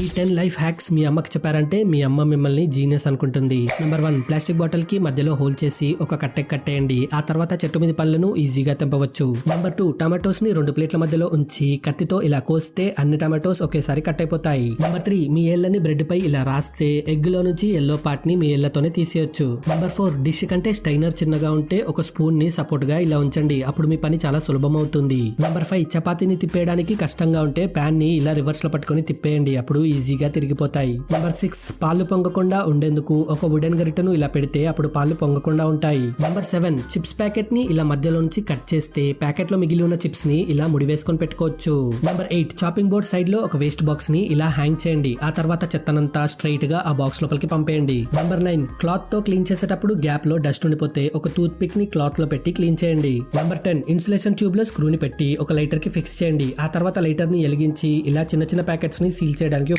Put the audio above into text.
ఈ 10 life hacks మీ అమ్మకి చెప్పారంటే మీ అమ్మ మిమ్మల్ని జీనియస్ అనుకుంటుంది. నెంబర్ 1, ప్లాస్టిక్ బాటిల్ కి మధ్యలో హోల్ చేసి ఒక కట్టె కట్టేయండి. ఆ తర్వాత చెట్టు మీద పళ్ళను ఈజీగా తెంపవచ్చు. నెంబర్ 2, టమాటోస్ ని 2 ప్లేట్ల మధ్యలో ఉంచి కత్తితో ఇలా కోస్తే అన్ని టమాటోస్ ఒకేసారి కట్ అయిపోతాయి. నెంబర్ 3, మీ ఏళ్ళని బ్రెడ్ పై ఇలా రాస్తే ఎగ్ లో నుంచి ఎల్లో పార్ట్ ని మీ ఏళ్లతోనే తీసేయొచ్చు. నెంబర్ 4, డిష్ కంటే స్టైనర్ చిన్నగా ఉంటే ఒక స్పూన్ ని సపోర్ట్ గా ఇలా ఉంచండి. అప్పుడు మీ పని చాలా సులభం అవుతుంది. నెంబర్ 5, చపాతీని తిప్పేయడానికి కష్టంగా ఉంటే ప్యాన్ ని ఇలా రివర్స్ లో పట్టుకొని తిప్పేయండి. అప్పుడు ఈజీగా తిరిగిపోతాయి. నెంబర్ 6, పాలు పొంగకుండా ఉండేందుకు ఒక వుడెన్ గరిటెను ఇలా పెడితే అప్పుడు పాలు పొంగకుండా ఉంటాయి. నెంబర్ 7, చిప్స్ ప్యాకెట్ ని ఇలా మధ్యలో నుంచి కట్ చేస్తే ప్యాకెట్ లో మిగిలి ఉన్న చిప్స్ ని ఇలా ముడివేసుకొని పెట్టుకోవచ్చు. నెంబర్ 8, చాపింగ్ బోర్డ్ సైడ్ లో ఒక వేస్ట్ బాక్స్ ని ఇలా హ్యాంగ్ చేయండి. ఆ తర్వాత చెత్తనంతా స్ట్రైట్ గా ఆ బాక్స్ లోపలికి పంపేయండి. నెంబర్ 9, క్లాత్ తో క్లీన్ చేసేటప్పుడు గ్యాప్ లో డస్ట్ ఉండిపోతే ఒక టూత్ పిక్ ని క్లాత్ లో పెట్టి క్లీన్ చేయండి. నెంబర్ 10, ఇన్సులేషన్ ట్యూబ్ లో స్క్రూని పెట్టి ఒక లైటర్ కి ఫిక్స్ చేయండి. ఆ తర్వాత లైటర్ ని వెలిగించి ఇలా చిన్న చిన్న ప్యాకెట్స్ ని సీల్ చేయడానికి